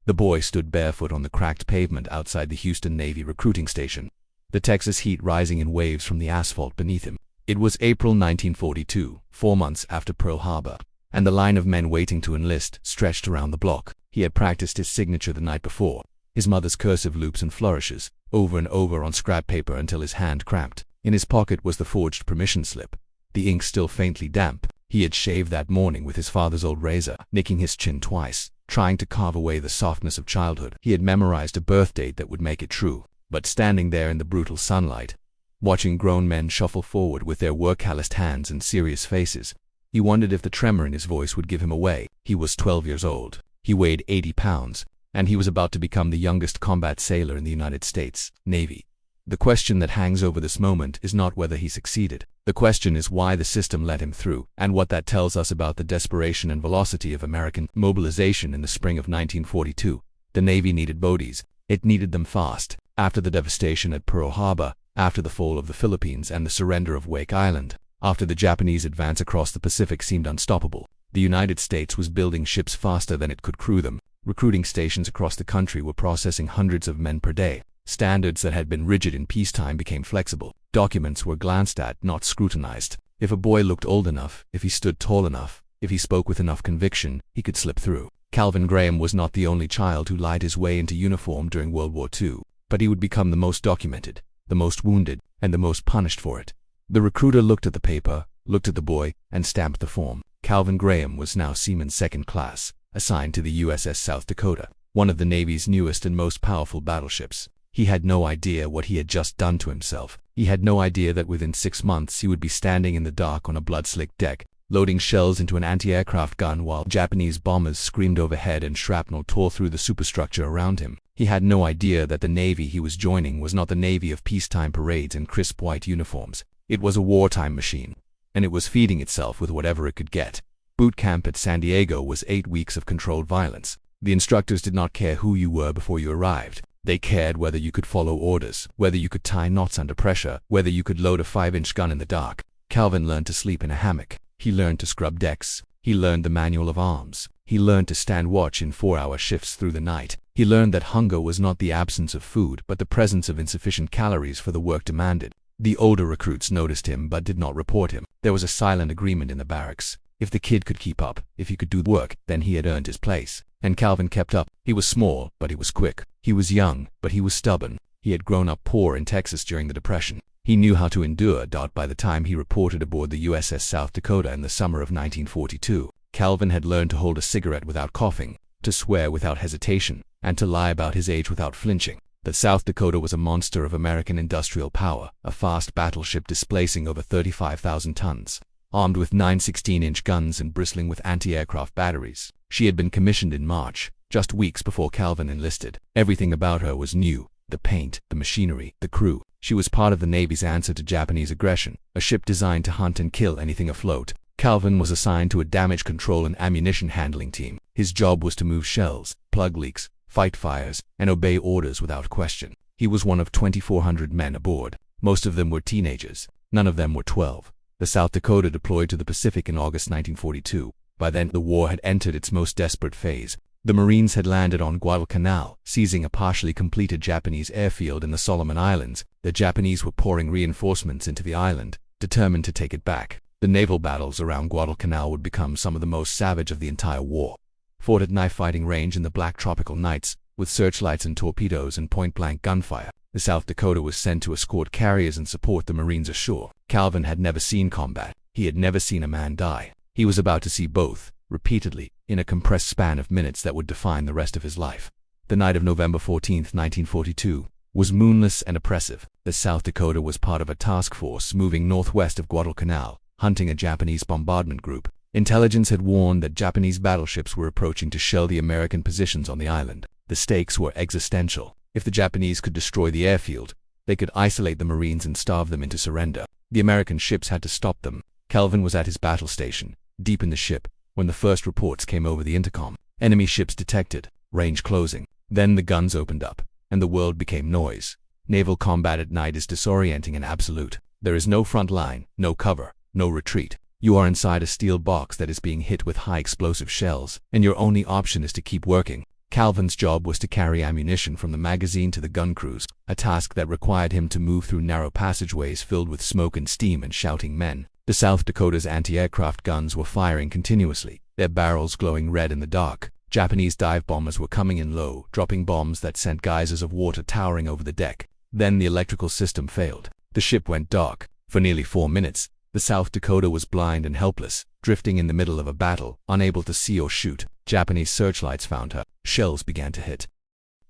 The boy stood barefoot on the cracked pavement outside the Houston Navy recruiting station, the Texas heat rising in waves from the asphalt beneath him. It was April 1942, 4 months after Pearl Harbor, and the line of men waiting to enlist stretched around the block. He had practiced his signature the night before, his mother's cursive loops and flourishes, over and over on scrap paper until his hand cramped. In his pocket was the forged permission slip, the ink still faintly damp. He had shaved that morning with his father's old razor, nicking his chin twice, trying to carve away the softness of childhood. He had memorized a birth date that would make it true. But standing there in the brutal sunlight, watching grown men shuffle forward with their work-calloused hands and serious faces, he wondered if the tremor in his voice would give him away. He was 12 years old. He weighed 80 pounds, and he was about to become the youngest combat sailor in the United States Navy. The question that hangs over this moment is not whether he succeeded. The question is why the system let him through, and what that tells us about the desperation and velocity of American mobilization in the spring of 1942. The Navy needed bodies. It needed them fast. After the devastation at Pearl Harbor, after the fall of the Philippines and the surrender of Wake Island, after the Japanese advance across the Pacific seemed unstoppable, the United States was building ships faster than it could crew them. Recruiting stations across the country were processing hundreds of men per day. Standards that had been rigid in peacetime became flexible. Documents were glanced at, not scrutinized. If a boy looked old enough, if he stood tall enough, if he spoke with enough conviction, he could slip through. Calvin Graham was not the only child who lied his way into uniform during World War II, but he would become the most documented, the most wounded, and the most punished for it. The recruiter looked at the paper, looked at the boy, and stamped the form. Calvin Graham was now Seaman Second Class, assigned to the USS South Dakota, one of the Navy's newest and most powerful battleships. He had no idea what he had just done to himself. He had no idea that within 6 months he would be standing in the dark on a blood-slicked deck, loading shells into an anti-aircraft gun while Japanese bombers screamed overhead and shrapnel tore through the superstructure around him. He had no idea that the Navy he was joining was not the Navy of peacetime parades and crisp white uniforms. It was a wartime machine, and it was feeding itself with whatever it could get. Boot camp at San Diego was 8 weeks of controlled violence. The instructors did not care who you were before you arrived. They cared whether you could follow orders, whether you could tie knots under pressure, whether you could load a 5-inch gun in the dark. Calvin learned to sleep in a hammock. He learned to scrub decks. He learned the manual of arms. He learned to stand watch in 4-hour shifts through the night. He learned that hunger was not the absence of food, but the presence of insufficient calories for the work demanded. The older recruits noticed him but did not report him. There was a silent agreement in the barracks. If the kid could keep up, if he could do the work, then he had earned his place. And Calvin kept up. He was small, but he was quick. He was young, but he was stubborn. He had grown up poor in Texas during the Depression. He knew how to endure. By the time he reported aboard the USS South Dakota in the summer of 1942, Calvin had learned to hold a cigarette without coughing, to swear without hesitation, and to lie about his age without flinching. The South Dakota was a monster of American industrial power, a fast battleship displacing over 35,000 tons. Armed with 9 16-inch guns and bristling with anti-aircraft batteries. She had been commissioned in March, just weeks before Calvin enlisted. Everything about her was new: the paint, the machinery, the crew. She was part of the Navy's answer to Japanese aggression, a ship designed to hunt and kill anything afloat. Calvin was assigned to a damage control and ammunition handling team. His job was to move shells, plug leaks, fight fires, and obey orders without question. He was one of 2,400 men aboard. Most of them were teenagers. None of them were 12. The South Dakota deployed to the Pacific in August 1942. By then, the war had entered its most desperate phase. The Marines had landed on Guadalcanal, seizing a partially completed Japanese airfield in the Solomon Islands. The Japanese were pouring reinforcements into the island, determined to take it back. The naval battles around Guadalcanal would become some of the most savage of the entire war. Fought at knife-fighting range in the black tropical nights, with searchlights and torpedoes and point-blank gunfire, the South Dakota was sent to escort carriers and support the Marines ashore. Calvin had never seen combat. He had never seen a man die. He was about to see both, repeatedly, in a compressed span of minutes that would define the rest of his life. The night of November 14, 1942, was moonless and oppressive. The South Dakota was part of a task force moving northwest of Guadalcanal, hunting a Japanese bombardment group. Intelligence had warned that Japanese battleships were approaching to shell the American positions on the island. The stakes were existential. If the Japanese could destroy the airfield, they could isolate the Marines and starve them into surrender. The American ships had to stop them. Calvin was at his battle station, deep in the ship, when the first reports came over the intercom. Enemy ships detected, range closing. Then the guns opened up, and the world became noise. Naval combat at night is disorienting and absolute. There is no front line, no cover, no retreat. You are inside a steel box that is being hit with high explosive shells, and your only option is to keep working. Calvin's job was to carry ammunition from the magazine to the gun crews, a task that required him to move through narrow passageways filled with smoke and steam and shouting men. The South Dakota's anti-aircraft guns were firing continuously, their barrels glowing red in the dark. Japanese dive bombers were coming in low, dropping bombs that sent geysers of water towering over the deck. Then the electrical system failed. The ship went dark. For nearly 4 minutes, the South Dakota was blind and helpless, drifting in the middle of a battle, unable to see or shoot. Japanese searchlights found her. Shells began to hit.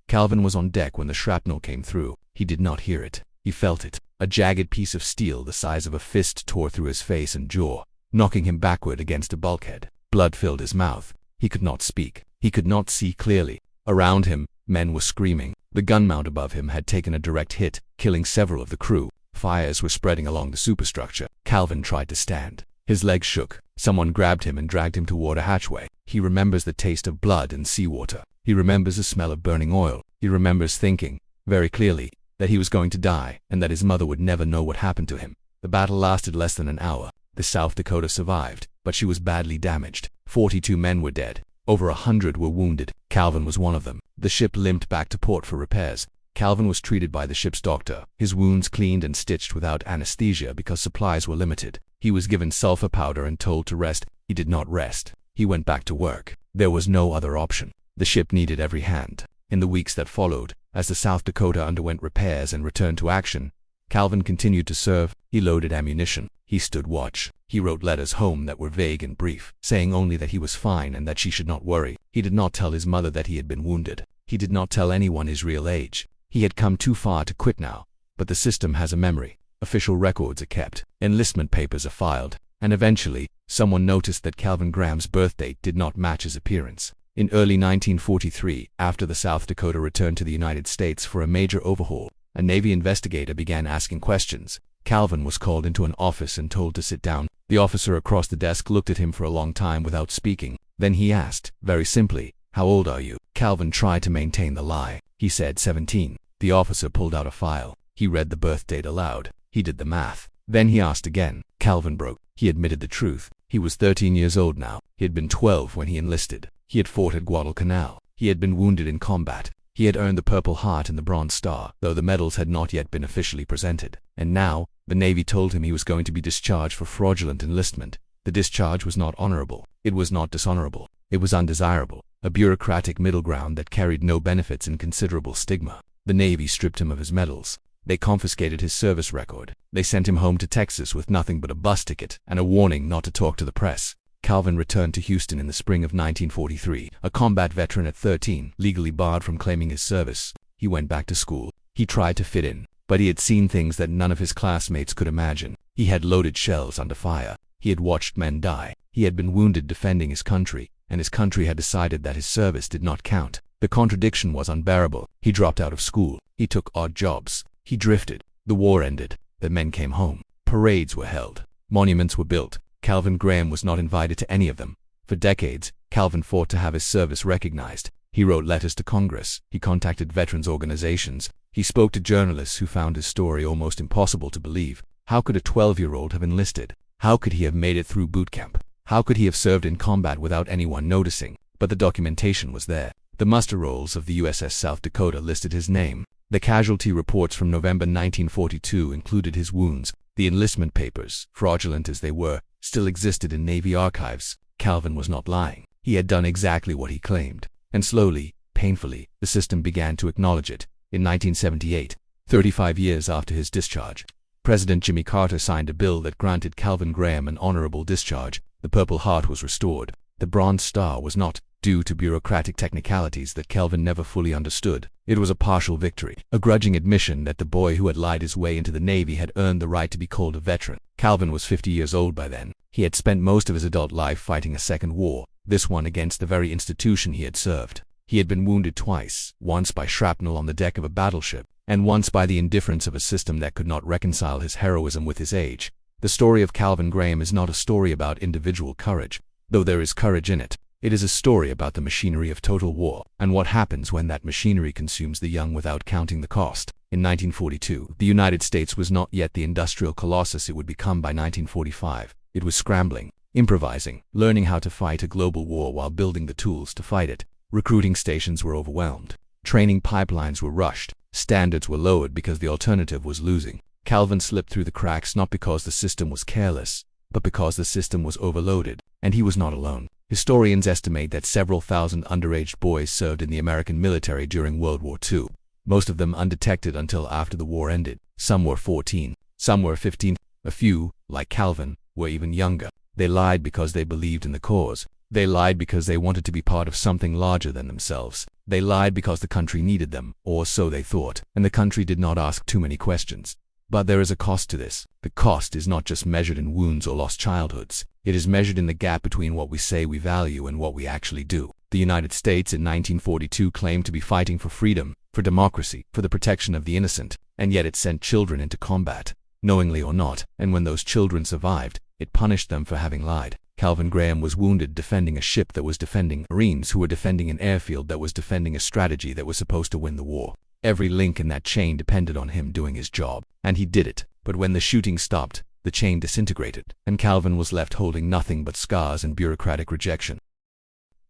Calvin was on deck when the shrapnel came through. He did not hear it. He felt it. A jagged piece of steel the size of a fist tore through his face and jaw, knocking him backward against a bulkhead. Blood filled his mouth. He could not speak. He could not see clearly. Around him, men were screaming. The gun mount above him had taken a direct hit, killing several of the crew. Fires were spreading along the superstructure. Calvin tried to stand. His legs shook. Someone grabbed him and dragged him toward a hatchway. He remembers the taste of blood and seawater. He remembers the smell of burning oil. He remembers thinking, very clearly, that he was going to die and that his mother would never know what happened to him. The battle lasted less than an hour. The South Dakota survived, but she was badly damaged. 42 men were dead. Over 100 were wounded. Calvin was one of them. The ship limped back to port for repairs. Calvin was treated by the ship's doctor, his wounds cleaned and stitched without anesthesia because supplies were limited. He was given sulfur powder and told to rest. He did not rest. He went back to work. There was no other option. The ship needed every hand. In the weeks that followed, as the South Dakota underwent repairs and returned to action, Calvin continued to serve. He loaded ammunition. He stood watch. He wrote letters home that were vague and brief, saying only that he was fine and that she should not worry. He did not tell his mother that he had been wounded. He did not tell anyone his real age. He had come too far to quit now, but the system has a memory. Official records are kept. Enlistment papers are filed. And eventually, someone noticed that Calvin Graham's birth date did not match his appearance. In early 1943, after the South Dakota returned to the United States for a major overhaul, a Navy investigator began asking questions. Calvin was called into an office and told to sit down. The officer across the desk looked at him for a long time without speaking. Then he asked, very simply, "How old are you?" Calvin tried to maintain the lie. He said 17. The officer pulled out a file. He read the birth date aloud. He did the math. Then he asked again. Calvin broke. He admitted the truth. He was 13 years old now. He had been 12 when he enlisted. He had fought at Guadalcanal. He had been wounded in combat. He had earned the Purple Heart and the Bronze Star, though the medals had not yet been officially presented. And now, the Navy told him he was going to be discharged for fraudulent enlistment. The discharge was not honorable. It was not dishonorable. It was undesirable. A bureaucratic middle ground that carried no benefits and considerable stigma. The Navy stripped him of his medals. They confiscated his service record. They sent him home to Texas with nothing but a bus ticket and a warning not to talk to the press. Calvin returned to Houston in the spring of 1943, a combat veteran at 13, legally barred from claiming his service. He went back to school. He tried to fit in, but he had seen things that none of his classmates could imagine. He had loaded shells under fire. He had watched men die. He had been wounded defending his country, and his country had decided that his service did not count. The contradiction was unbearable. He dropped out of school. He took odd jobs. He drifted. The war ended. The men came home. Parades were held. Monuments were built. Calvin Graham was not invited to any of them. For decades, Calvin fought to have his service recognized. He wrote letters to Congress. He contacted veterans organizations. He spoke to journalists who found his story almost impossible to believe. How could a 12-year-old have enlisted? How could he have made it through boot camp? How could he have served in combat without anyone noticing? But the documentation was there. The muster rolls of the USS South Dakota listed his name. The casualty reports from November 1942 included his wounds. The enlistment papers, fraudulent as they were, still existed in Navy archives. Calvin was not lying. He had done exactly what he claimed. And slowly, painfully, the system began to acknowledge it. In 1978, 35 years after his discharge, President Jimmy Carter signed a bill that granted Calvin Graham an honorable discharge. The Purple Heart was restored. The Bronze Star was not, due to bureaucratic technicalities that Calvin never fully understood. It was a partial victory, a grudging admission that the boy who had lied his way into the Navy had earned the right to be called a veteran. Calvin was 50 years old by then. He had spent most of his adult life fighting a second war, this one against the very institution he had served. He had been wounded twice, once by shrapnel on the deck of a battleship, and once by the indifference of a system that could not reconcile his heroism with his age. The story of Calvin Graham is not a story about individual courage, though there is courage in it. It is a story about the machinery of total war, and what happens when that machinery consumes the young without counting the cost. In 1942, the United States was not yet the industrial colossus it would become by 1945. It was scrambling, improvising, learning how to fight a global war while building the tools to fight it. Recruiting stations were overwhelmed. Training pipelines were rushed. Standards were lowered because the alternative was losing. Calvin slipped through the cracks not because the system was careless, but because the system was overloaded, and he was not alone. Historians estimate that several thousand underage boys served in the American military during World War II, most of them undetected until after the war ended. Some were 14, some were 15, a few, like Calvin, were even younger. They lied because they believed in the cause. They lied because they wanted to be part of something larger than themselves. They lied because the country needed them, or so they thought, and the country did not ask too many questions. But there is a cost to this. The cost is not just measured in wounds or lost childhoods. It is measured in the gap between what we say we value and what we actually do. The United States in 1942 claimed to be fighting for freedom, for democracy, for the protection of the innocent, and yet it sent children into combat, knowingly or not, and when those children survived, it punished them for having lied. Calvin Graham was wounded defending a ship that was defending Marines who were defending an airfield that was defending a strategy that was supposed to win the war. Every link in that chain depended on him doing his job, and he did it. But when the shooting stopped, the chain disintegrated, and Calvin was left holding nothing but scars and bureaucratic rejection.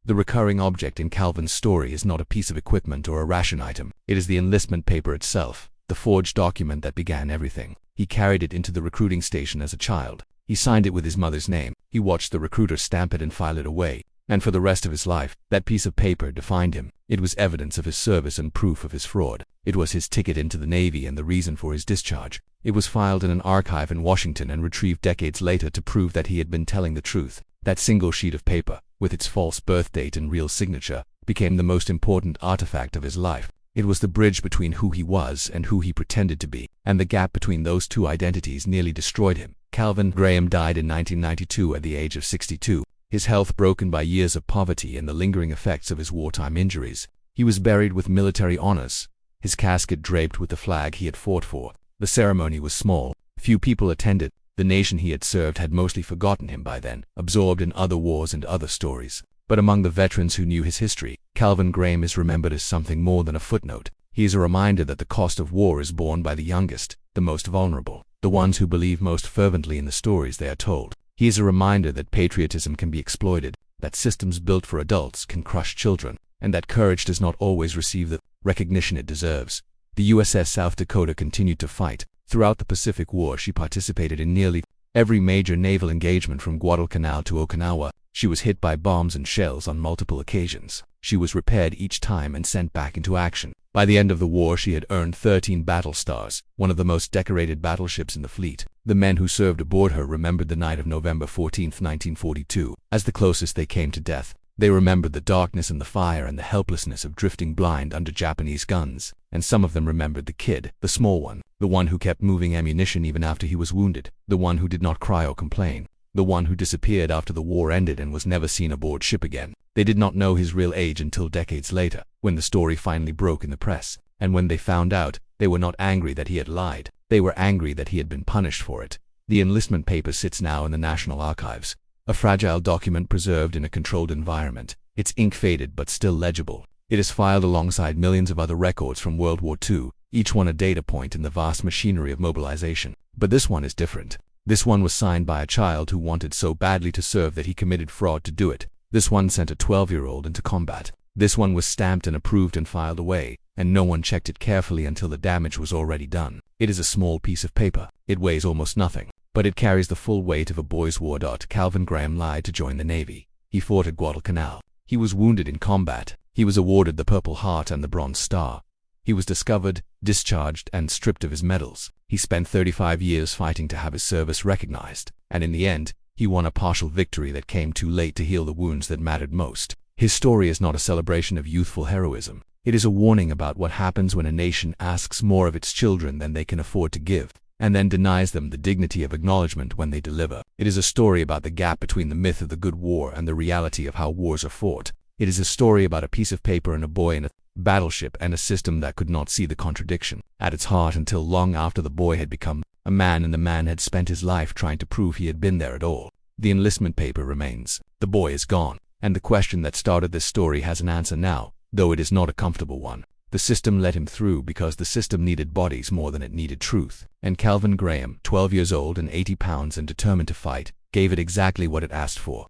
The recurring object in Calvin's story is not a piece of equipment or a ration item. It is the enlistment paper itself, the forged document that began everything. He carried it into the recruiting station as a child. He signed it with his mother's name. He watched the recruiter stamp it and file it away. And for the rest of his life, that piece of paper defined him. It was evidence of his service and proof of his fraud. It was his ticket into the Navy and the reason for his discharge. It was filed in an archive in Washington and retrieved decades later to prove that he had been telling the truth. That single sheet of paper, with its false birth date and real signature, became the most important artifact of his life. It was the bridge between who he was and who he pretended to be, and the gap between those two identities nearly destroyed him. Calvin Graham died in 1992 at the age of 62. His health broken by years of poverty and the lingering effects of his wartime injuries. He was buried with military honors, his casket draped with the flag he had fought for. The ceremony was small. Few people attended. The nation he had served had mostly forgotten him by then, absorbed in other wars and other stories. But among the veterans who knew his history, Calvin Graham is remembered as something more than a footnote. He is a reminder that the cost of war is borne by the youngest, the most vulnerable, the ones who believe most fervently in the stories they are told. He is a reminder that patriotism can be exploited, that systems built for adults can crush children, and that courage does not always receive the recognition it deserves. The USS South Dakota continued to fight. Throughout the Pacific War, she participated in nearly every major naval engagement from Guadalcanal to Okinawa. She was hit by bombs and shells on multiple occasions. She was repaired each time and sent back into action. By the end of the war, she had earned 13 battle stars, one of the most decorated battleships in the fleet. The men who served aboard her remembered the night of November 14, 1942, as the closest they came to death. They remembered the darkness and the fire and the helplessness of drifting blind under Japanese guns. And some of them remembered the kid, the small one, the one who kept moving ammunition even after he was wounded, the one who did not cry or complain, the one who disappeared after the war ended and was never seen aboard ship again. They did not know his real age until decades later, when the story finally broke in the press. And when they found out, they were not angry that he had lied. They were angry that he had been punished for it. The enlistment paper sits now in the National Archives, a fragile document preserved in a controlled environment. Its ink faded but still legible. It is filed alongside millions of other records from World War II, each one a data point in the vast machinery of mobilization. But this one is different. This one was signed by a child who wanted so badly to serve that he committed fraud to do it. This one sent a 12-year-old into combat. This one was stamped and approved and filed away, and no one checked it carefully until the damage was already done. It is a small piece of paper. It weighs almost nothing, but it carries the full weight of a boy's war. Calvin Graham lied to join the Navy. He fought at Guadalcanal. He was wounded in combat. He was awarded the Purple Heart and the Bronze Star. He was discovered, discharged, and stripped of his medals. He spent 35 years fighting to have his service recognized, and in the end, he won a partial victory that came too late to heal the wounds that mattered most. His story is not a celebration of youthful heroism. It is a warning about what happens when a nation asks more of its children than they can afford to give, and then denies them the dignity of acknowledgement when they deliver. It is a story about the gap between the myth of the good war and the reality of how wars are fought. It is a story about a piece of paper and a boy in a battleship and a system that could not see the contradiction at its heart until long after the boy had become a man and the man had spent his life trying to prove he had been there at all. The enlistment paper remains. The boy is gone, and the question that started this story has an answer now, though it is not a comfortable one. The system let him through because the system needed bodies more than it needed truth. And Calvin Graham, 12 years old and 80 pounds and determined to fight, gave it exactly what it asked for.